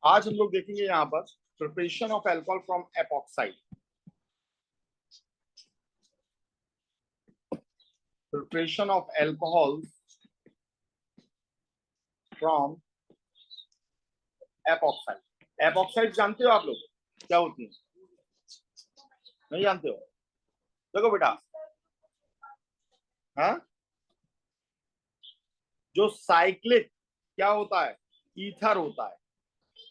आज हम लोग देखेंगे यहाँ पर preparation of alcohol from epoxide. Preparation of alcohol from epoxide. Epoxide जानते हो आप लोग क्या होती है? नहीं जानते हो? देखो बेटा, हाँ, जो साइक्लिक क्या होता है, ईथर होता है,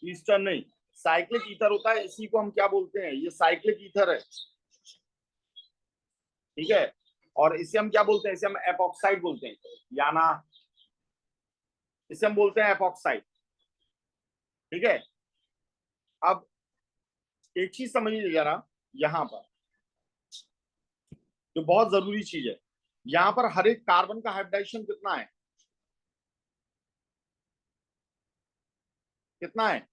ईस्टर नहीं, साइक्लिक ईथर होता है। इसी को हम क्या बोलते हैं? ये साइक्लिक ईथर है, ठीक है। और इसे हम क्या बोलते हैं? इसे हम एपॉक्साइड बोलते हैं, या ना, इसे हम बोलते हैं एपॉक्साइड, ठीक है। अब एक चीज समझिए जरा, यहां पर जो बहुत जरूरी चीज है, यहां पर हर एक कार्बन का हाइब्रिडाइजेशन कितना है? कितना है?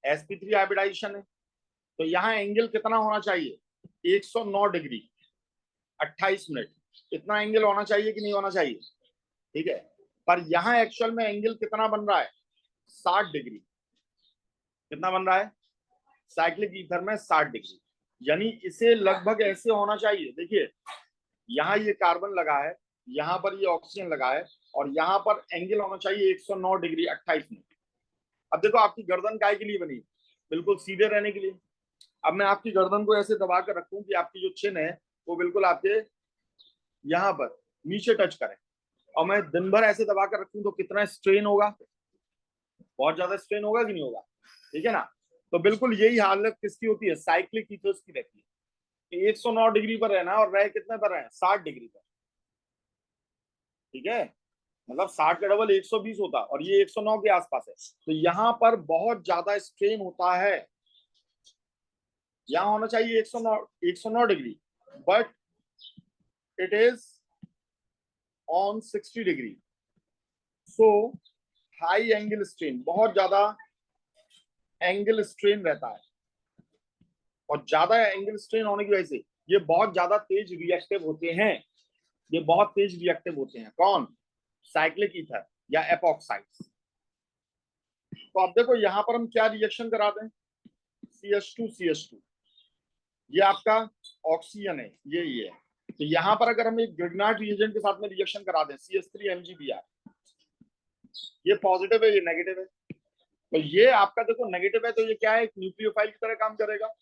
sp3 हाइब्रिडाइजेशन है। तो यहाँ एंगल कितना होना चाहिए? 109 डिग्री 28 मिनट। इतना एंगल होना चाहिए कि नहीं होना चाहिए? ठीक है। पर यहाँ एक्चुअल में एंगल कितना बन रहा है? 60 डिग्री। कितना बन रहा है? साइक्लिक ईथर में 60 डिग्री। यानी इसे लगभग ऐसे होना चाहिए, देखिए, यहाँ ये कार्बन लगा है, यहाँ पर ये ऑक्सीजन लगा है, और यहाँ पर एंगल होना चाहिए 109 डिग्री 28 मिनट। अब देखो, आपकी गर्दन काय के लिए बनी? बिल्कुल सीधे रहने के लिए। अब मैं आपकी गर्दन को ऐसे दबा कर रखूं कि आपकी जो चिन है वो बिल्कुल आपके यहाँ पर नीचे टच करे, और मैं दिन भर ऐसे दबा कर रखूं तो कितना स्ट्रेन होगा? बहुत ज्यादा स्ट्रेन होगा कि नहीं होगा? ठीक है ना। तो बिल्कुल यही हालत किसकी होती है? साइक्लिक ईथर्स की रहती है। 109 डिग्री पर रहना और रहे कितने पर रहे? 60 डिग्री पर, ठीक है। मतलब 60 का डबल 120 होता, और ये 109 के आसपास है। तो यहाँ पर बहुत ज्यादा स्ट्रेन होता है। यहाँ होना चाहिए 109 degree, but it is on 60 degree. So high angle strain, बहुत ज्यादा एंगल स्ट्रेन रहता है। और ज्यादा एंगल स्ट्रेन होने की वजह से ये बहुत ज्यादा तेज रिएक्टिव होते हैं। ये बहुत तेज रिएक्टिव होते हैं। कौन? साइक्लिक ईथर या एपॉक्साइड्स। तो अब देखो, यहां पर हम क्या रिएक्शन कराते हैं? CH2 ये आपका ऑक्सीजन है, ये है। तो यहाँ पर अगर हम एक ग्रिग्नार्ड रिएजेंट के साथ में रिएक्शन करा दें, CH3 MgBr, ये पॉजिटिव है, ये नेगेटिव है। तो ये आपका देखो नेगेटिव है, तो ये क्या है? एक न्यूक्लियोफाइल की तरह काम करेगा,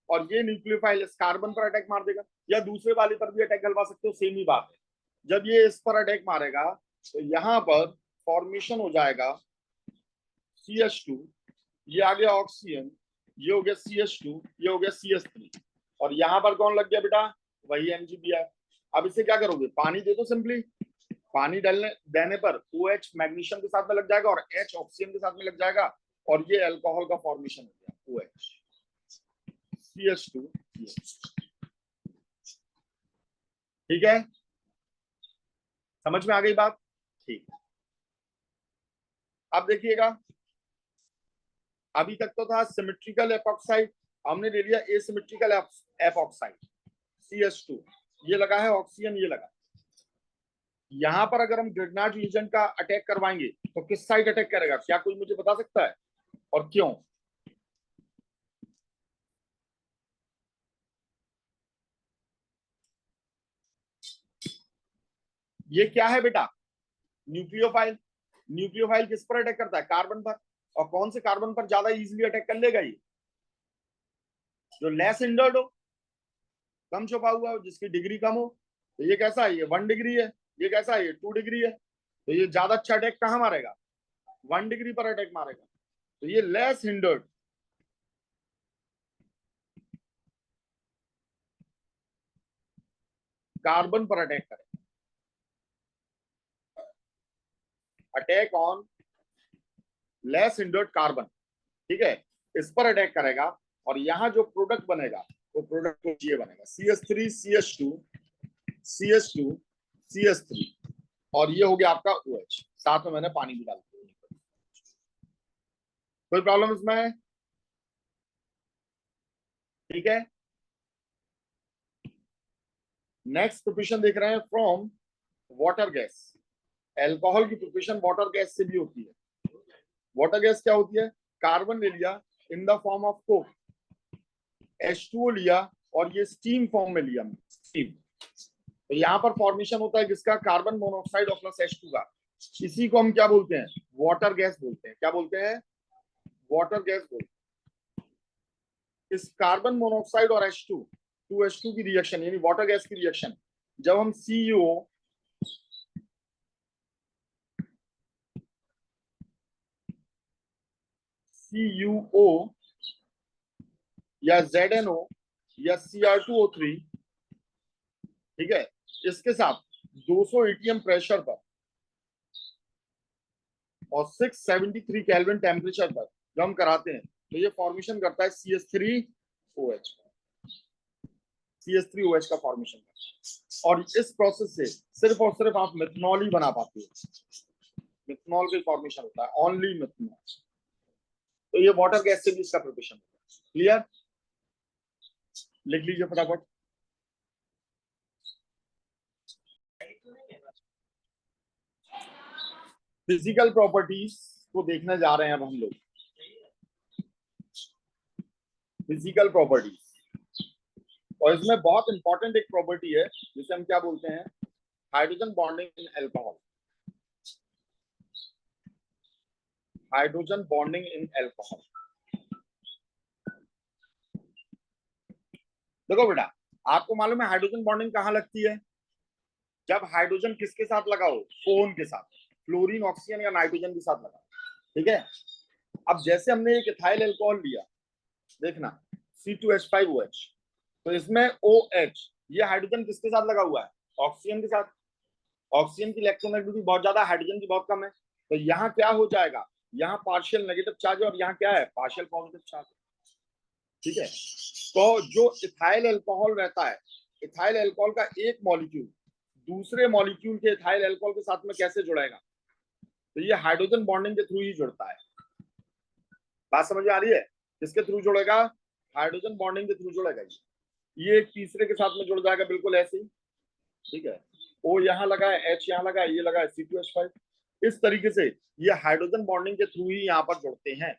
और ये न्यूक्लियोफाइल इस कार्बन पर अटैक मार देगा, या दूसरे वाले पर भी अटैक डलवा सकते हो, सेम ही बात है। जब ये इस पर अटैक मारेगा तो यहाँ पर फॉर्मेशन हो जाएगा CH2, ये आ गया ऑक्सीजन, ये हो गया CH2, ये हो गया CH3, और यहाँ पर कौन लग गया बेटा? वही MgBr। अब इसे क्या करोगे? पानी दे दो सिंपली। पानी डालने देने पर OH मैग्नीशियम के साथ में लग जाएगा, और H ऑक्सीजन के साथ में लग जाएगा, और ये अल्कोहल का फॉर्मेशन हो गया, OH CH2। ठीक है, समझ में आ गई बात? ठीक। अब देखिएगा, अभी तक तो था सिमेट्रिकल एपॉक्साइड, हमने ले लिया एसिमेट्रिकल एपॉक्साइड। CH2 ये लगा है, ऑक्सीजन ये लगा। यहां पर अगर हम ग्रिग्नार्ड रिएजेंट का अटैक करवाएंगे तो किस साइड अटैक करेगा? क्या कोई मुझे बता सकता है? और क्यों? ये क्या है बेटा? न्यूक्लियोफाइल। न्यूक्लियोफाइल किस पर अटैक करता है? कार्बन पर। और कौन से कार्बन पर ज्यादा इजीली अटैक कर लेगा? ये जो लेस हिंडर्ड हो, कम छुपा हुआ हो, जिसकी डिग्री कम हो। तो ये कैसा है? ये 1 डिग्री है। ये कैसा है? ये 2 डिग्री है। तो ये ज्यादा अच्छा अटैक कहाँ मारेगा? 1 डिग्री पर अटैक मारेगा। तो ये लेस हिंडर्ड कार्बन पर अटैक करेगा। Attack on less hindered carbon, ठीक है, इस पर अटैक करेगा। और यहाँ जो प्रोडक्ट बनेगा वो प्रोडक्ट ये बनेगा CH3 CH2 CH2 CH3, और ये हो गया आपका OH। साथ में मैंने पानी भी डाल दिया। कोई प्रॉब्लम इसमें है? ठीक है। नेक्स्ट प्रिपरेशन देख रहे हैं फ्रॉम वाटर गैस। एल्कोहल की प्रिपरेशन वाटर गैस से भी होती है। वाटर गैस क्या होती है? कार्बन ले लिया in the form of Coke, H2O लिया और ये स्टीम फॉर्म में लिया, स्टीम। तो यहाँ पर फॉर्मेशन होता है किसका, कार्बन मोनोऑक्साइड और प्लस H2 का। इसी को हम क्या बोलते हैं, वाटर गैस बोलते हैं। क्या बोलते हैं, वाटर गैस बोलते हैं। इस कार्बन मोनोऑक्साइड और H2 2H2 की रिएक्शन यानी वाटर गैस की रिएक्शन, जब हम CuO या ZNO या Cr2O3, ठीक है, इसके साथ 200 एटीएम प्रेशर पर और 673 केल्विन टेम्परेचर पर जब हम कराते हैं तो ये फॉर्मेशन करता है CH3OH, CH3OH का फॉर्मेशन करता है। और इस प्रोसेस से सिर्फ और सिर्फ आप मिथनॉल ही बना पाते हो, मिथनॉल का फॉर्मेशन होता है, ओनली मिथनॉल। तो ये वाटर गैस से भी इसका प्रिपरेशन होता है। क्लियर, लिख लीजिए फटाफट। फिजिकल प्रॉपर्टीज को देखने जा रहे हैं अब हम लोग, फिजिकल प्रॉपर्टीज। और इसमें बहुत इंपॉर्टेंट एक प्रॉपर्टी है जिसे हम क्या बोलते हैं, hydrogen bonding in alcohol, hydrogen bonding in alcohol. देखो बेटा, आपको मालूम है हाइड्रोजन बॉन्डिंग कहाँ लगती है, जब हाइड्रोजन किसके साथ लगाओ, फोन के साथ, फ्लोरीन ऑक्सीजन या नाइट्रोजन के साथ लगाओ, ठीक है। अब जैसे हमने एक इथाइल अल्कोहल लिया, देखना C2H5OH, तो इसमें OH, ये हाइड्रोजन किसके साथ लगा हुआ है, ऑक्सीजन के साथ। ऑक्सीजन की इलेक्ट्रोनेगेटिविटी बहुत ज्यादा, हाइड्रोजन की बहुत कम है, तो यहाँ क्या हो जाएगा, यहाँ पार्शियल नेगेटिव चार्ज और यहाँ क्या है, पार्शियल पॉजिटिव चार्ज, ठीक है। तो जो इथाइल अल्कोहल रहता है, इथाइल अल्कोहल का एक मॉलिक्यूल दूसरे मॉलिक्यूल के इथाइल अल्कोहल के साथ में कैसे जुड़ेगा, तो ये हाइड्रोजन बॉन्डिंग के थ्रू ही जुड़ता है। बात समझ में आ रही है, किसके थ्रू जुड़ेगा, हाइड्रोजन बॉन्डिंग के थ्रू जुड़ेगा। ये एक तीसरे के साथ में जुड़ जाएगा, बिल्कुल ऐसे ही, ठीक है। O यहाँ लगा है, H यहाँ लगा है, ये लगा है C2H5। इस तरीके से ये हाइड्रोजन बॉन्डिंग के थ्रू ही यहाँ पर जुड़ते हैं।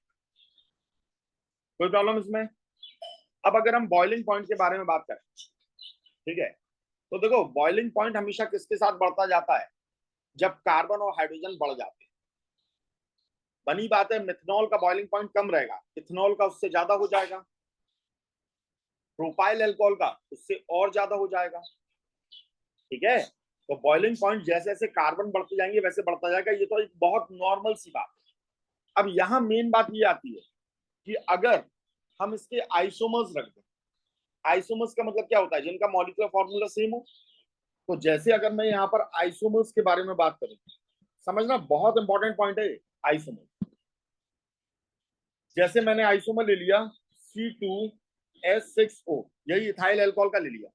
कोई प्रॉब्लम इसमें। अब अगर हम बॉइलिंग पॉइंट के बारे में बात करें, ठीक है, तो देखो बॉइलिंग पॉइंट हमेशा किसके साथ बढ़ता जाता है, जब कार्बन और हाइड्रोजन बढ़ जाते हैं। बनी बात है, मिथनॉल का बॉइलिंग पॉइंट कम रहेगा, इथनॉल का उससे ज्यादा हो जाएगा, प्रोपाइल अल्कोहल का उससे और ज्यादा हो जाएगा, ठीक है। तो बॉइलिंग पॉइंट जैसे जैसे कार्बन बढ़ते जाएंगे वैसे बढ़ता जाएगा, ये तो एक बहुत नॉर्मल सी बात है। अब यहाँ मेन बात ये आती है कि अगर हम इसके आइसोमर्स रख दें, आइसोमर्स का मतलब क्या होता है, जिनका मॉलिक्यूलर फॉर्मूला सेम हो। तो जैसे अगर मैं यहाँ पर आइसोमर्स के बारे में बात करूं, समझना बहुत इंपॉर्टेंट पॉइंट है आइसोमर। जैसे मैंने आइसोमर ले लिया C2H6O, यही इथाइल अल्कोहल का ले लिया,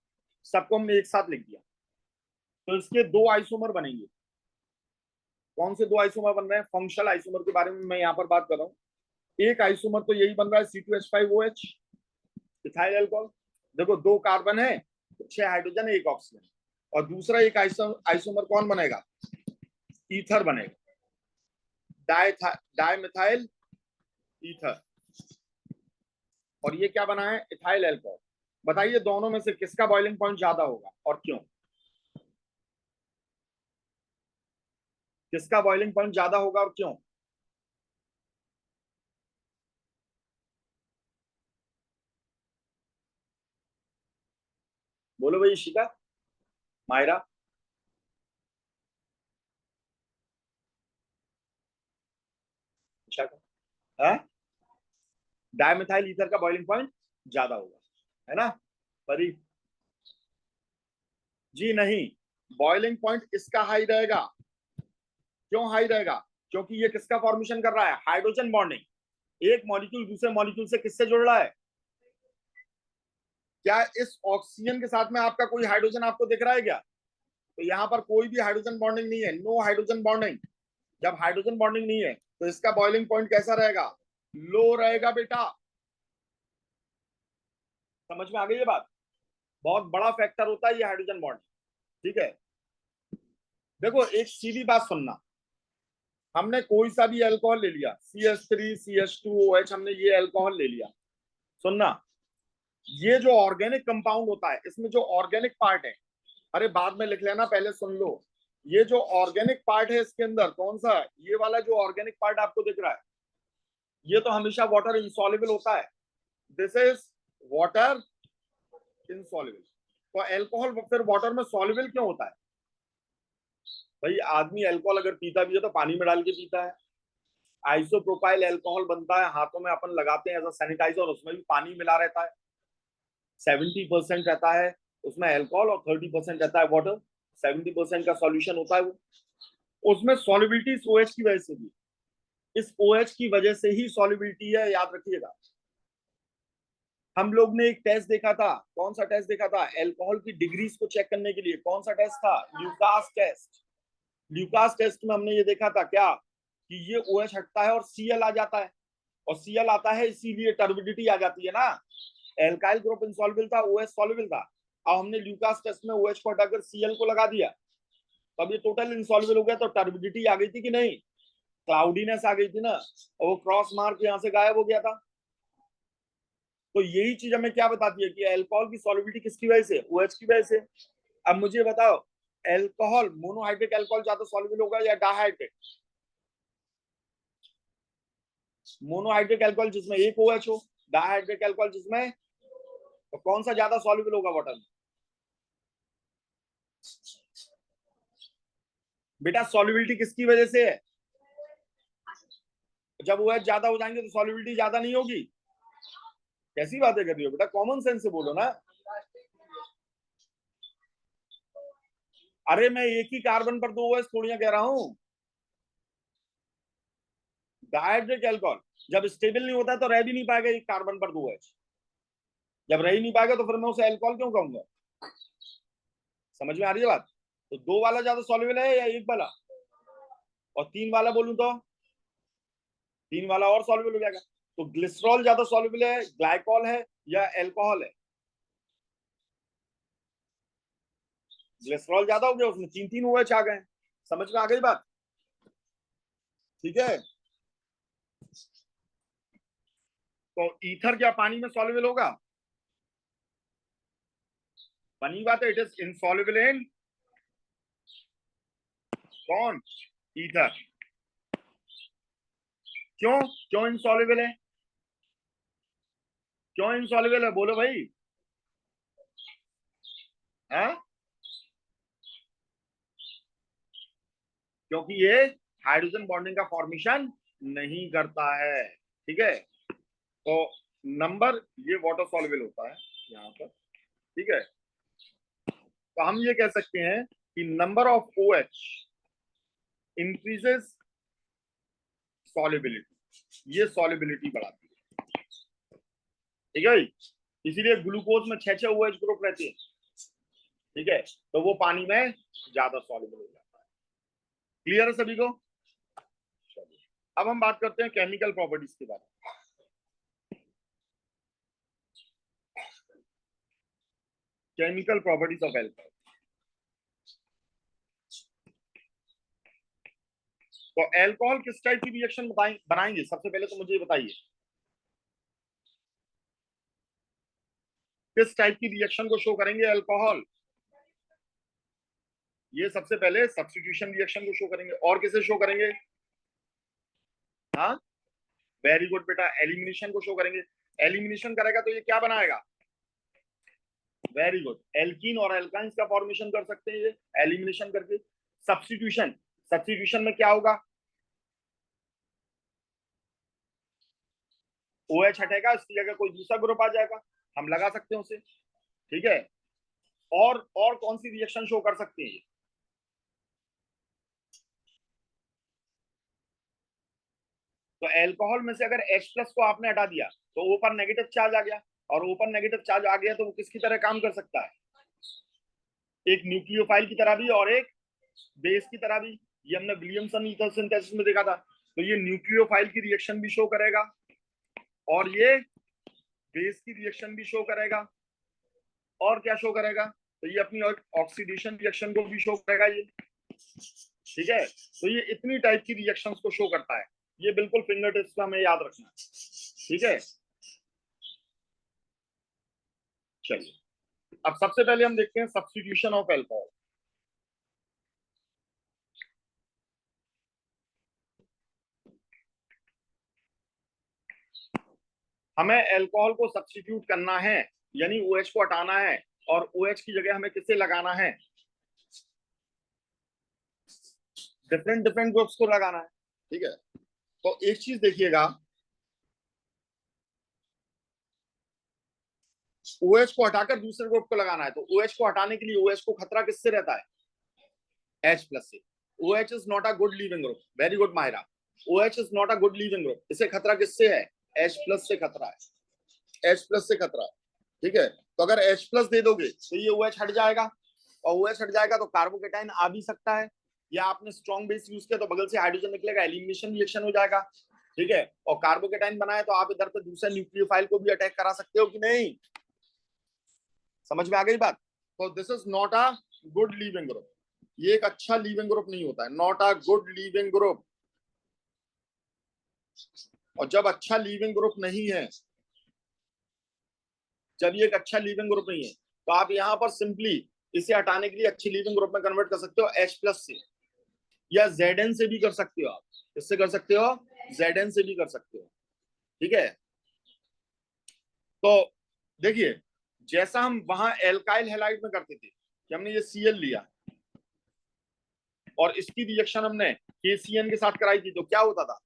सबको हमने एक साथ लिख दिया, तो इसके दो आइसोमर बनेंगे। कौन से दो आइसोमर बन रहे हैं, फंक्शनल आइसोमर के बारे में मैं यहाँ पर बात कर रहा हूँ। एक आइसोमर तो यही बन रहा है C2H5OH, इथाइल अल्कोहल। देखो दो कार्बन है, 6 हाइड्रोजन, एक ऑक्सीजन। और दूसरा एक आइसोमर कौन बनेगा, ईथर बनेगा, डाइमिथाइल ईथर। और ये क्या बना है, इथाइल अल्कोहल। बताइए दोनों में से किसका बॉइलिंग पॉइंट ज्यादा होगा और क्यों, किसका बॉइलिंग पॉइंट ज्यादा होगा और क्यों। बोलो भाई, शिका, मायरा, है, डाइमिथाइल ईथर का बॉइलिंग पॉइंट ज्यादा होगा, है ना परी जी। नहीं, बॉइलिंग पॉइंट इसका हाई रहेगा। क्यों हाई रहेगा, क्योंकि ये किसका फॉर्मेशन कर रहा है, हाइड्रोजन बॉन्डिंग। एक मॉलिक्यूल दूसरे मॉलिक्यूल से किससे जुड़ रहा है, क्या इस ऑक्सीजन के साथ में आपका कोई हाइड्रोजन आपको दिख रहा है क्या, तो यहाँ पर कोई भी हाइड्रोजन बॉन्डिंग नहीं है, नो हाइड्रोजन बॉन्डिंग। जब हाइड्रोजन बॉन्डिंग नहीं है तो इसका बॉइलिंग पॉइंट कैसा रहेगा, लो रहेगा बेटा। समझ में आ गई ये बात, बहुत बड़ा फैक्टर होता है ये हाइड्रोजन बॉन्ड, ठीक है। देखो एक सीधी बात सुनना, हमने कोई सा भी अल्कोहल ले लिया, CH3 CH2OH, हमने ये अल्कोहल ले लिया। सुनना, ये जो ऑर्गेनिक कंपाउंड होता है, इसमें जो ऑर्गेनिक पार्ट है, अरे बाद में लिख लेना, पहले सुन लो। ये जो ऑर्गेनिक पार्ट है इसके अंदर कौन सा है, ये वाला जो ऑर्गेनिक पार्ट आपको दिख रहा है, ये तो हमेशा वाटर इंसॉल्युबल होता है। This is water insoluble. तो अल्कोहल फिर वाटर में सॉल्युबल क्यों होता है? भाई आदमी अल्कोहल अगर पीता भी है तो पानी में डाल के पीता है। आइसोप्रोपाइल अल्कोहल बनता है, हाथों में अपन लगाते हैं एज अ सैनिटाइजर, उसमें भी पानी मिला रहता है। 70% रहता है उसमें अल्कोहल और 30% रहता है वाटर। 70% का सॉल्यूशन होता है वो, उसमें सॉल्युबिलिटी इस OH की वजह से भी, इस OH की वजह से ही सॉल्युबिलिटी है, याद रखिएगा। हम लोग ने एक टेस्ट देखा था, कौन सा टेस्ट देखा था? अल्कोहल की डिग्रीज को चेक करने के लिए। कौन सा टेस्ट था? Lucas test. ल्यूकास टेस्ट में हमने ये देखा था क्या, कि ये OH हटता है और Cl आ जाता है, और Cl आता है इसीलिए टर्बिडिटी आ जाती है ना। एल्काइल ग्रुप इंसॉल्युबल था, OH सॉल्युबल था। अब हमने ल्यूकास टेस्ट में OH को हटाकर Cl को लगा दिया, तो अब ये टोटल इंसॉल्युबल हो गया, तो टर्बिडिटी आ गई थी कि नहीं? क्लाउडीनेस आ गई थी ना, और वो क्रॉस मार्क यहाँ से गायब हो गया था। तो यही चीज हमें क्या बताती है कि अल्कोहल की सॉल्युबिलिटी किसकी वजह से? OH की वजह से। अब मुझे बताओ, अल्कोहल, मोनोहाइड्रिक अल्कोहल ज्यादा सॉल्युबल होगा या डाइहाइड्रिक? मोनोहाइड्रिक अल्कोहल जिसमें एक OH हो, डाइहाइड्रिक अल्कोहल जिसमें, तो कौन सा ज्यादा सॉल्युबल होगा वाटर में? बेटा सॉल्युबिलिटी किसकी वजह से है? जब OH ज्यादा हो जाएंगे तो सॉल्युबिलिटी ज्यादा नहीं होगी। कैसी बातें कर रही हो बेटा, कॉमन सेंस से बोलो ना। अरे मैं एक ही कार्बन पर 2 OH थोड़ी कह रहा हूं। डाइहाइड्रिक अल्कोहल जब स्टेबल नहीं होता तो रह भी नहीं पाएगा एक कार्बन पर 2 OH। जब रह ही नहीं पाएगा तो फिर मैं उसे अल्कोहल क्यों कहूंगा? समझ में आ रही है बात? तो 2 वाला ज्यादा सॉल्युबल है या 1 वाला? और 3 वाला बोलूं तो 3 वाला और सॉल्युबल हो जाएगा। तो ग्लिसरॉल ज्यादा सॉल्युबल है, ग्लाइकॉल है या अल्कोहल है? ग्लिसरॉल ज्यादा हो गया, उसमें 3 OH आ गए। समझ में आ गई बात? ठीक है। तो ईथर क्या पानी में सॉल्युबल होगा? बनी बात है, इट इज इनसॉल्युबल इन कौन? ईथर। क्यों? क्यों इनसॉल्युबल है? क्यों इनसॉल्युबल है बोलो भाई? हाँ, क्योंकि ये हाइड्रोजन बॉन्डिंग का फॉर्मेशन नहीं करता है। ठीक है। तो नंबर, ये वाटर सॉल्युबल होता है यहाँ पर। ठीक है। तो हम ये कह सकते हैं कि number of OH increases solubility, ये सॉल्युबिलिटी बढ़ाती है। ठीक है भाई, इसीलिए ग्लूकोज में 6 OH ग्रुप रहते हैं। ठीक है, तो वो पानी में ज्यादा सॉल्युबल हो जाता है। क्लियर है सभी को? अब हम बात करते हैं केमिकल प्रॉपर्टीज के बारे में। Chemical properties of alcohol. तो एल्कोहल किस टाइप की रिएक्शन बनाएंगे? सबसे पहले तो मुझे ये बताइए, किस टाइप की रिएक्शन को शो करेंगे अल्कोहल? ये सबसे पहले सब्स्टिट्यूशन रिएक्शन को शो करेंगे, और किसे शो करेंगे? हाँ, वेरी गुड बेटा, एलिमिनेशन को शो करेंगे। एलिमिनेशन करेगा तो ये क्या बनाएगा? वेरी गुड, एल्कीन और एल्काइंस का फॉर्मेशन कर सकते हैं ये एलिमिनेशन करके। सब्स्टिट्यूशन, सब्स्टिट्यूशन में क्या होगा? OH हटेगा, इसकी जगह कोई दूसरा ग्रुप आ जाएगा, हम लगा सकते हैं उसे। ठीक है। और कौन सी रिएक्शन शो कर सकते हैं? तो अल्कोहल में से अगर H+ को आपने हटा दिया तो ऊपर नेगेटिव चार्ज आ गया, और ऊपर नेगेटिव चार्ज आ गया तो वो किसकी तरह काम कर सकता है? एक न्यूक्लियोफाइल की तरह भी और एक बेस की तरह भी। ये हमने विलियमसन ईथर सिंथेसिस में देखा था। तो ये न्यूक्लियोफाइल की रिएक्शन भी शो करेगा, और ये बेस की रिएक्शन भी शो करेगा, और क्या शो करेगा? तो ये अपनी ऑक्सीडेशन रिएक्शन को भी शो करेगा ये। ठीक है, तो ये इतनी टाइप की रिएक्शंस को शो करता है, ये बिल्कुल फिंगर टिप्स पे हमें याद रखना है। ठीक है, चलिए अब सबसे पहले हम देखते हैं सब्स्टिट्यूशन ऑफ एल्कोहल। हमें एल्कोहल को सब्स्टिट्यूट करना है, यानी OH को हटाना है, और OH की जगह हमें किसे लगाना है, डिफरेंट डिफरेंट ग्रुप्स को लगाना है। ठीक है, तो एक चीज देखिएगा, OH को हटाकर दूसरे ग्रुप को लगाना है, तो OH को हटाने के लिए OH को खतरा किससे रहता है, H प्लस से। OH is not a good leaving group, very good Mahira. OH is not a good leaving group, इसे खतरा किससे है, H प्लस से खतरा है, H प्लस से खतरा है। ठीक है, तो अगर H प्लस दे दोगे तो ये OH हट जाएगा, और OH हट जाएगा तो कार्बोकेटाइन आ भी सकता है, या आपने स्ट्रॉन्ग बेस यूज किया तो बगल से हाइड्रोजन निकलेगा, एलिमिनेशन रिएक्शन हो जाएगा। ठीक है, और कार्बोकेटाइन बनाए तो आप इधर पे दूसरे न्यूक्लियोफाइल को भी अटैक करा सकते हो कि नहीं, समझ में आ गई बात। तो this is not a good leaving group, ये एक अच्छा लीविंग ग्रुप नहीं होता है, not a good leaving group. और जब अच्छा लीविंग ग्रुप नहीं है, जब ये एक अच्छा लीविंग ग्रुप नहीं है, तो आप यहाँ पर सिंपली इसे हटाने के लिए अच्छी लीविंग ग्रुप में कन्वर्ट कर सकते हो H प्लस से, या Zn से भी कर सकते हो, आप इससे कर सकते हो, Zn से भी कर सकते हो। ठीक है, तो देखिए जैसा हम वहां एल्काइल हैलाइड में करते थे कि हमने ये Cl लिया और इसकी रिएक्शन हमने KCN के साथ कराई थी, तो क्या होता था,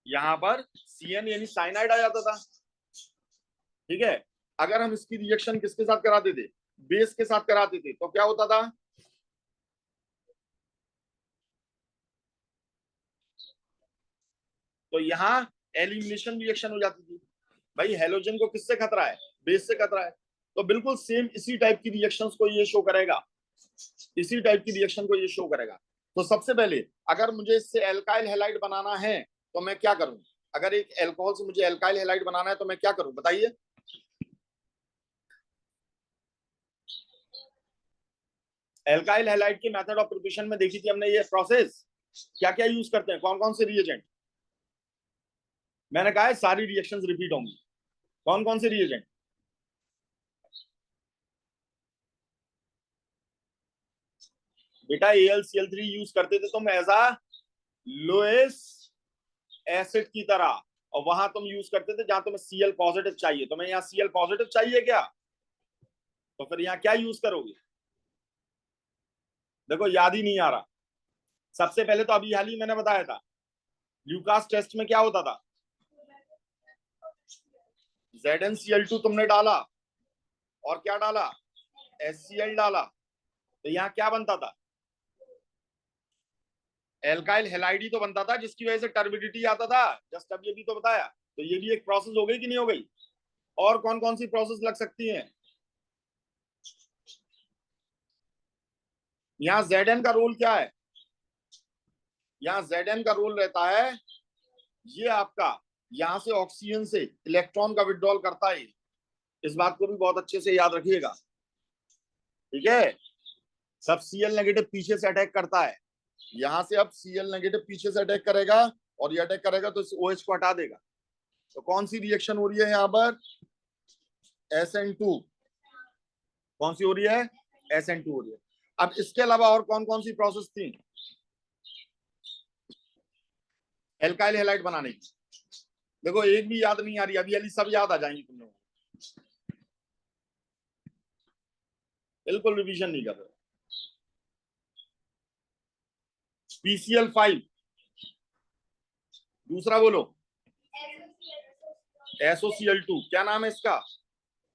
यहां पर Cn यानी साइनाइड आ जाता था। ठीक है, अगर हम इसकी रिएक्शन किसके साथ कराते थे, बेस के साथ कराते थे, तो क्या होता था, तो यहाँ एलिमिनेशन रिएक्शन हो जाती थी। भाई हेलोजन को किससे खतरा है, बेस से खतरा है, तो बिल्कुल सेम इसी टाइप की रिएक्शंस को ये शो करेगा, इसी टाइप की रिएक्शन को ये शो करेगा। तो सबसे पहले अगर मुझे इससे एल्काइल हैलाइड बनाना है तो मैं क्या करूं, अगर एक एल्कोहल से मुझे एल्काइल हैलाइड बनाना है तो मैं क्या करूं बताइए। एल्काइल हैलाइड के मेथड ऑफ प्रिपरेशन में देखी थी हमने ये प्रोसेस, क्या क्या यूज करते हैं, कौन कौन से रिएजेंट, मैंने कहा है सारी रिएक्शंस रिपीट होंगी, कौन कौन से रिएजेंट, बेटा AlCl3 यूज करते थे तुम एज अ लोएस एसिड की तरह, और वहां तुम यूज करते थे जहां तुम्हें Cl पॉजिटिव चाहिए, तुम्हें यहाँ Cl पॉजिटिव चाहिए क्या, तो फिर यहाँ क्या यूज करोगे, देखो याद ही नहीं आ रहा। सबसे पहले तो अभी हाल ही मैंने बताया था, ल्यूकास टेस्ट में क्या होता था, ZnCl2 तुमने डाला और क्या डाला, HCl डाला, तो यहाँ क्या बनता था, एल्काइल हैलाइड ही तो बनता था, जिसकी वजह से टर्बिडिटी आता था, जस्ट अभी अभी तो बताया। तो ये भी एक प्रोसेस हो गई कि नहीं हो गई, और कौन कौन सी प्रोसेस लग सकती हैं, यहाँ Zn का रोल क्या है, यहाँ Zn का रोल रहता है, ये आपका यहां से ऑक्सीजन से इलेक्ट्रॉन का विड्रॉल करता है, इस बात को भी बहुत अच्छे से याद रखिएगा। ठीक है, सब Cl नेगेटिव पीछे से अटैक करता है, यहां से अब Cl नेगेटिव पीछे से अटैक करेगा, और ये अटैक करेगा तो इस OH को हटा देगा। तो कौन सी रिएक्शन हो रही है यहाँ पर, SN2, कौन सी हो रही है, SN2 हो रही है। अब इसके अलावा और कौन कौन सी प्रोसेस थी एल्काइल हैलाइड बनाने की, देखो एक भी याद नहीं आ रही, अभी अली सब याद आ जाएंगी तुम लोगों को, बिल्कुल रिवीजन नहीं कर रहे। PCl5, दूसरा बोलो SOCl2, क्या नाम है इसका,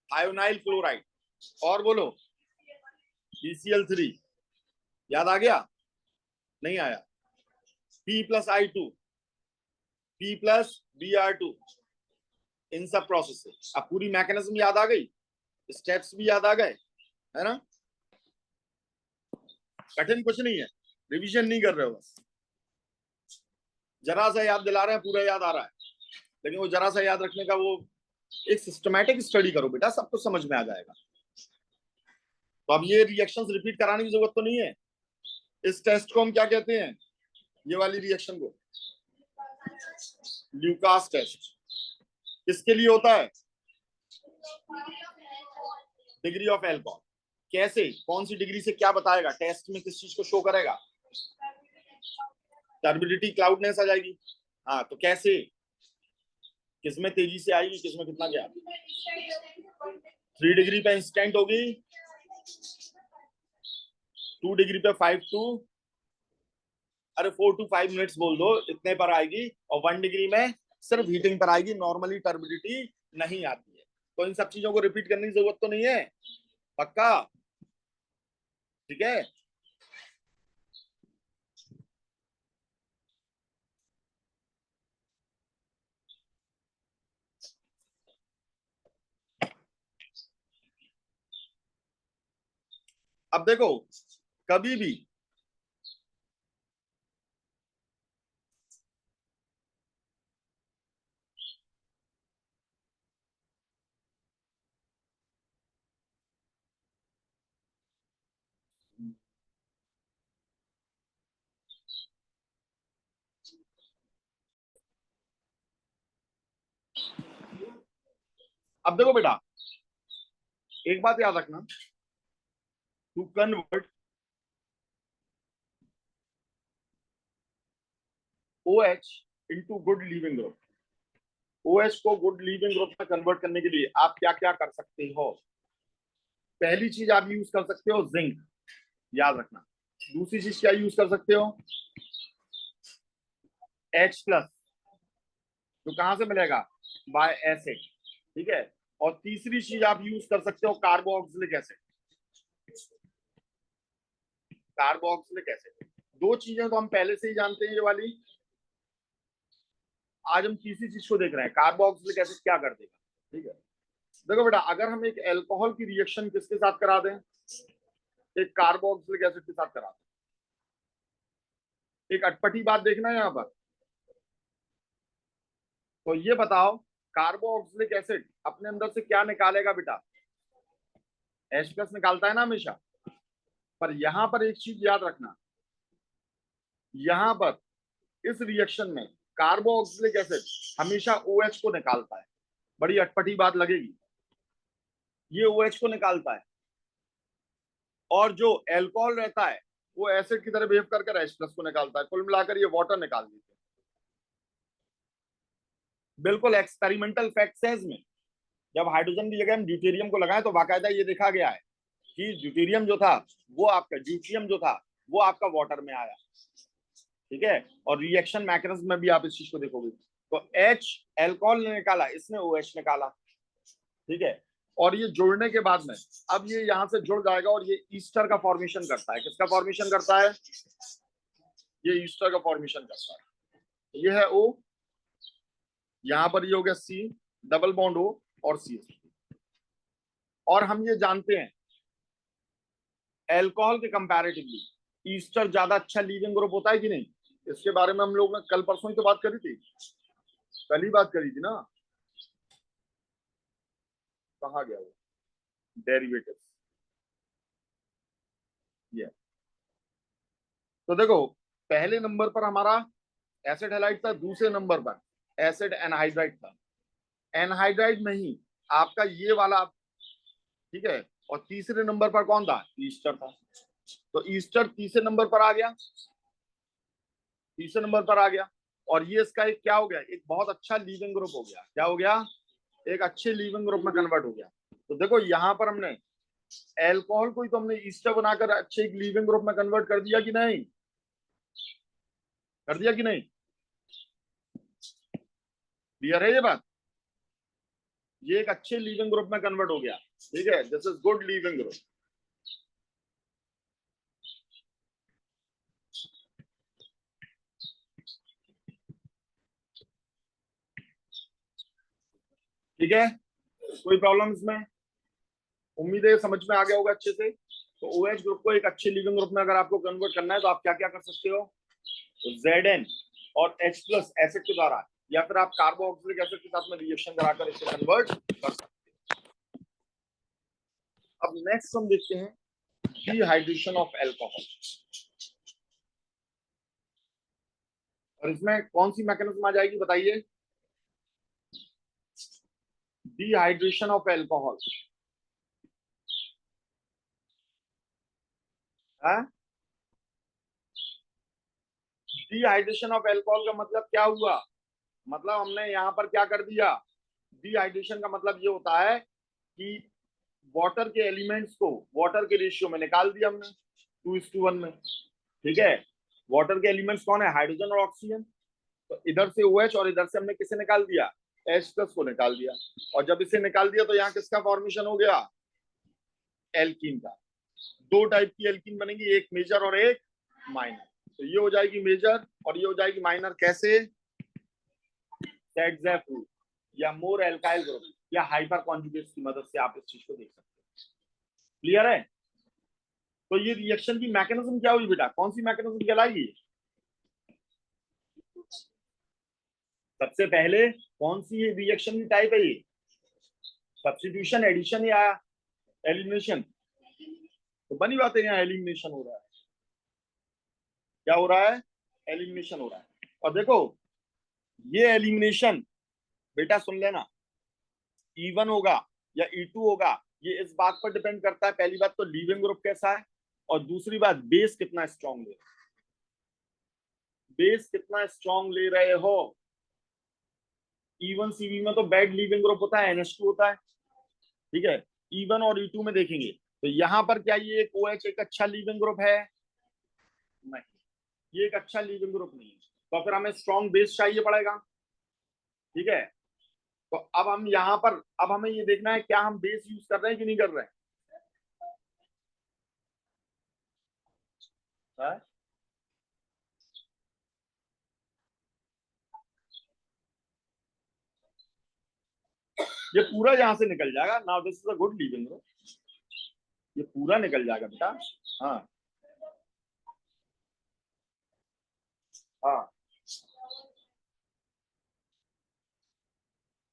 आयोनाइल क्लोराइड, और बोलो PCl3, याद आ गया, नहीं आया, P+I2, P+Br2, इन सब प्रोसेस से अब पूरी मैकेनिज्म याद आ गई, स्टेप्स भी याद आ गए, है ना, कठिन कुछ नहीं है, रिवीजन नहीं कर रहे हो, बस जरा सा याद दिला रहे हैं, पूरा याद आ रहा है, लेकिन वो जरा सा याद रखने का वो एक सिस्टमैटिक स्टडी करो बेटा, सब कुछ समझ में आ जाएगा। तो अब ये रिएक्शंस रिपीट कराने की जरूरत तो नहीं है। इस टेस्ट को हम क्या कहते हैं, ये वाली रिएक्शन को ल्यूकास टेस्ट। किसके लिए होता है, डिग्री ऑफ एल्कोहल। कैसे, कौन सी डिग्री से क्या बताएगा, टेस्ट में किस चीज को शो करेगा, टर्बिडिटी क्लाउडनेस आ जाएगी। हाँ तो कैसे, किसमें तेजी से आएगी, किसमें कितना क्या, 3 डिग्री पे इंस्टेंट होगी, 2 डिग्री पे 4 to 5 मिनट्स बोल दो, इतने पर आएगी, और 1 डिग्री में सिर्फ हीटिंग पर आएगी, नॉर्मली टर्बिडिटी नहीं आती है। तो इन सब चीजों को रिपीट करने की जरूरत तो नहीं है, पक्का, ठीक है। अब देखो, कभी भी अब देखो बेटा, एक बात याद रखना, to convert OH into good leaving group, OH को गुड लीविंग ग्रुप में कन्वर्ट करने के लिए आप क्या क्या कर सकते हो। पहली चीज आप यूज कर सकते हो जिंक, याद रखना। दूसरी चीज क्या यूज कर सकते हो, H+, जो कहां से मिलेगा, बाय एसिड, ठीक है। और तीसरी चीज आप यूज कर सकते हो कार्बोक्सिलिक एसिड, कार्बोक्सिलिक एसिड। दो चीजें तो हम पहले से ही जानते हैं ये वाली, आज हम तीसरी चीज को देख रहे हैं, कार्बोक्सिलिक एसिड क्या कर देगा, ठीक है। देखो बेटा, अगर हम एक एल्कोहल की रिएक्शन किसके साथ करा दें, एक कार्बोक्सिलिक एसिड के साथ करा दें, एक अटपटी बात देखना है यहाँ पर, तो ये बताओ कार्बोक्सिलिक एसिड अपने अंदर से क्या निकालेगा बेटा, H+ निकालता है ना हमेशा। पर यहां पर एक चीज याद रखना, यहां पर इस रिएक्शन में कार्बोक्सिलिक एसिड हमेशा OH को निकालता है। बड़ी अटपटी बात लगेगी, ये OH को निकालता है, और जो एल्कोहल रहता है वो एसिड की तरह बिहेव करके H+ को निकालता है। कुल मिलाकर ये वाटर निकाल देते हैं। बिल्कुल एक्सपेरिमेंटल फैक्ट्स है इसमें। जब हाइड्रोजन की जगह हम ड्यूटेरियम को लगाएं तो बाकायदा ये देखा गया है कि ड्यूटेरियम जो था वो आपका, ड्यूटियम जो था वो आपका वाटर में आया, ठीक है। और रिएक्शन मैकेनिज्म में भी आप इस चीज को देखोगे, तो H एल्कोहल ने निकाला, इसने OH निकाला, ठीक है। और ये जुड़ने के बाद में अब ये यहां से जुड़ जाएगा और ये ईस्टर का फॉर्मेशन करता है। किसका फॉर्मेशन करता है, ये ईस्टर का फॉर्मेशन करता है। ये है O, यहां पर ये हो गया C, डबल बॉन्ड O और CH। और हम ये जानते हैं एल्कोहल के कंपैरेटिवली ईस्टर ज्यादा अच्छा लीविंग ग्रुप होता है कि नहीं। इसके बारे में हम लोग ने कल परसों ही तो बात करी थी, कल ही बात करी थी ना, कहा गया वो डेरिवेटिव, ये। तो देखो, पहले नंबर पर हमारा एसिड हैलाइड था, दूसरे नंबर पर एसिड एनहाइड्राइड था। एनहाइड्राइड में ही आपका ये वाला, ठीक है। और तीसरे नंबर पर कौन था, ईस्टर था। तो ईस्टर तीसरे नंबर पर आ गया, तीसरे नंबर पर आ गया। और ये इसका एक क्या हो गया, एक बहुत अच्छा लीविंग ग्रुप हो गया। क्या हो गया, एक अच्छे लीविंग ग्रुप में कन्वर्ट हो गया। तो देखो यहां पर हमने एल्कोहल को ही तो हमने ईस्टर बनाकर अच्छे एक लीविंग ग्रुप में कन्वर्ट कर दिया कि नहीं, कर दिया कि नहीं, क्लियर है ये बात। ये एक अच्छे लीविंग ग्रुप में कन्वर्ट हो गया, ठीक है। This is good leaving group. ठीक है, कोई प्रॉब्लम इसमें, उम्मीद है समझ में आ गया होगा अच्छे से। तो OH ग्रुप को एक अच्छे लीविंग ग्रुप में अगर आपको कन्वर्ट करना है तो आप क्या क्या कर सकते हो, तो Zn और H+ एसिड के द्वारा, या फिर आप कार्बोक्सिलिक एसिड के साथ में रिएक्शन कराकर इसे कन्वर्ट कर सकते हैं। अब नेक्स्ट हम देखते हैं डिहाइड्रेशन ऑफ एल्कोहल। और इसमें कौन सी मैकेनिज्म आ जाएगी बताइए? डिहाइड्रेशन ऑफ एल्कोहल है। डिहाइड्रेशन ऑफ एल्कोहल का मतलब क्या हुआ? मतलब हमने यहाँ पर क्या कर दिया? डिहाइड्रेशन का मतलब ये होता है कि वाटर के एलिमेंट्स को वाटर के रेशियो में निकाल दिया हमने 2:1 में। ठीक है, वाटर के एलिमेंट्स कौन है? हाइड्रोजन और ऑक्सीजन। तो इधर से OH और इधर से हमने किसे निकाल दिया? H+ को निकाल दिया। और जब इसे निकाल दिया तो यहाँ किसका फॉर्मेशन हो गया? एल्कीन का। दो टाइप की एल्कीन बनेगी, एक मेजर और एक माइनर। तो ये हो जाएगी मेजर और ये हो जाएगी माइनर। कैसे? ZZF या मोर एल्काइल ग्रुप या हाइपर कॉन्जुगेट्स की मदद से आप इस चीज को देख सकते हैं। क्लियर है? तो ये रिएक्शन की मैकेनिज्म क्या हुई बेटा? कौन सी मैकेनिज्म कहलाएगी? सबसे पहले कौन सी रिएक्शन की टाइप है ये? सब्स्टिट्यूशन, एडिशन या एलिमिनेशन? तो बनी बात है, यहाँ एलिमिनेशन हो रहा है। क्या हो रहा है? एलिमिनेशन हो रहा है। और देखो ये एलिमिनेशन बेटा सुन लेना, E1 होगा या E2 होगा, ये इस बात पर डिपेंड करता है, पहली बात तो लीविंग ग्रुप कैसा है, और दूसरी बात बेस कितना स्ट्रॉन्ग ले, बेस कितना स्ट्रॉन्ग ले रहे हो। E1 CV में तो बैड लीविंग ग्रुप होता है, NH2 होता है। ठीक है, E1 और E2 में देखेंगे तो यहाँ पर क्या ये एक OH एक अच्छा लीविंग ग्रुप है? नहीं, ये एक अच्छा लीविंग ग्रुप नहीं है। तो फिर हमें स्ट्रॉन्ग बेस चाहिए पड़ेगा। ठीक है, तो अब हम यहाँ पर, अब हमें ये देखना है क्या हम बेस यूज कर रहे हैं कि नहीं कर रहे हैं। है? ये पूरा यहाँ से निकल जाएगा। Now this is a good leaving group, ये पूरा निकल जाएगा बेटा। हाँ हाँ,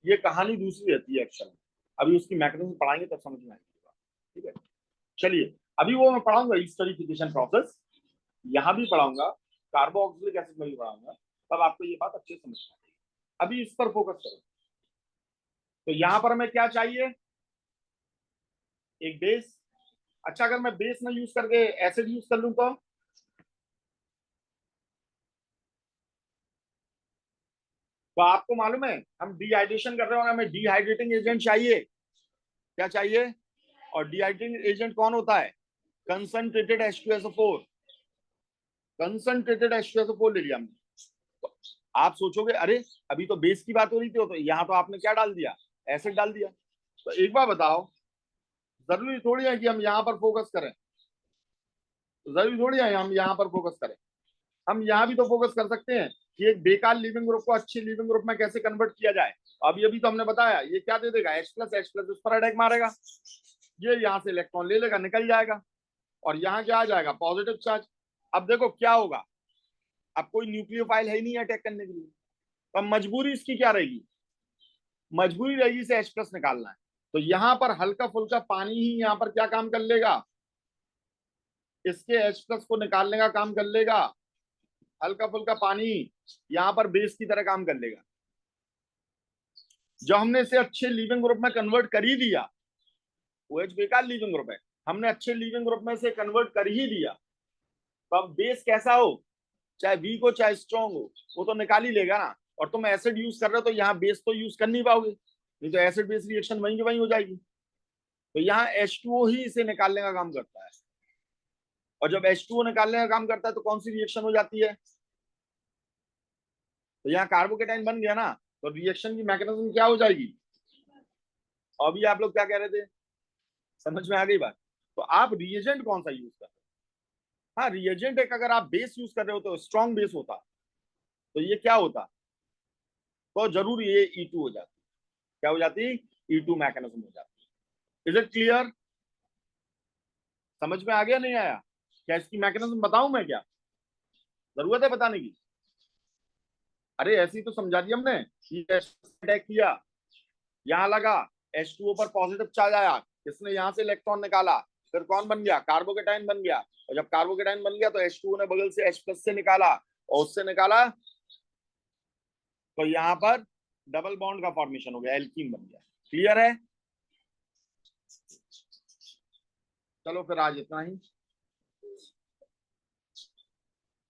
ये कहानी दूसरी रहती है एक्चुअली, अभी उसकी मैकेनिज्म पढ़ाएंगे तब समझ में आएगी। ठीक है, चलिए अभी वो मैं पढ़ाऊंगा ईस्टरिफिकेशन प्रोसेस, यहाँ भी पढ़ाऊंगा, कार्बोक्सिलिक एसिड में भी पढ़ाऊंगा, तब आपको ये बात अच्छे से समझ में आएगी। अभी इस पर फोकस करें। तो यहाँ पर हमें क्या चाहिए? एक बेस। अच्छा, अगर मैं बेस ना यूज करके एसिड यूज कर लूं तो आपको मालूम है हम डिहाइड्रेशन कर रहे हो, हमें डिहाइड्रेटिंग एजेंट चाहिए। क्या चाहिए? और डिहाइड्रेटिंग एजेंट कौन होता है? Concentrated H2SO4। कंसंट्रेटेड H2SO4 ले लिया हमने। तो आप सोचोगे अरे अभी तो बेस की बात हो रही थी, तो यहाँ तो आपने क्या डाल दिया? एसिड डाल दिया। तो एक बार बताओ, जरूरी थोड़ी है कि हम यहाँ पर फोकस करें, जरूरी थोड़ी है हम यहाँ पर फोकस करें। हम यहाँ भी तो फोकस कर सकते हैं कि एक बेकार लिविंग ग्रुप को अच्छी लिविंग ग्रुप में कैसे कन्वर्ट किया जाए। अभी तो हमने बताया, ये क्या दे देगा? H+H+ उस पर अटैक मारेगा, ये यहाँ से इलेक्ट्रॉन ले लेगा, निकल जाएगा, और यहाँ क्या आ जाएगा? Positive charge. अब देखो क्या होगा, अब कोई न्यूक्लियोफाइल है ही नहीं अटैक करने के लिए, तो मजबूरी इसकी क्या रहेगी? मजबूरी रहेगी इसे H+ निकालना है। तो यहाँ पर हल्का फुल्का पानी ही यहाँ पर क्या काम कर लेगा? इसके H+ को निकालने का काम कर लेगा। हल्का फुल्का पानी यहाँ पर बेस की तरह काम कर लेगा। जो हमने इसे अच्छे लिविंग ग्रुप में कन्वर्ट कर ही दिया, OH बेकार लिविंग ग्रुप है, हमने अच्छे लिविंग ग्रुप में से कन्वर्ट कर ही दिया, तो अब बेस कैसा हो, चाहे वीक हो चाहे स्ट्रॉन्ग हो, वो तो निकाल ही लेगा ना। और तुम एसिड यूज कर रहे हो तो यहाँ बेस तो यूज कर नहीं पाओगे, नहीं तो एसिड बेस रिएक्शन वहीं की वहीं हो जाएगी। तो यहाँ H2O ही इसे निकालने का काम करता है, और जब H2O निकालने का काम करता है तो कौन सी रिएक्शन हो जाती है? तो यहाँ कार्बोकेटाइन बन गया ना, तो रिएक्शन की मैकेनिज्म क्या हो जाएगी? अभी आप लोग क्या कह रहे थे, समझ में आ गई बात? तो आप रिएजेंट कौन सा यूज कर रहे हो? हाँ, रिएजेंट एक अगर आप बेस यूज कर रहे हो तो स्ट्रॉन्ग बेस होता, तो ये क्या होता? तो जरूर ये E2 हो जाती। क्या हो जाती? E2 मैकेनिज्म हो जाती। Is it clear? समझ में आ गया नहीं आया? क्या इसकी मैकेनिज्म बताऊं मैं क्या? जरूरत है बताने की? अरे ऐसी तो समझा दिया हमने, अटैक किया, यहाँ लगा, H2O पर पॉजिटिव चार्ज आया, इसने यहाँ से इलेक्ट्रॉन निकाला, फिर कौन बन गया, कार्बोकेटाइन बन गया। और जब कार्बोकेटाइन बन गया तो H2O ने बगल से H+ से निकाला और उससे निकाला तो यहाँ पर डबल बॉन्ड का फॉर्मेशन हो गया, एल्कीन बन गया। क्लियर है? चलो फिर आज इतना ही।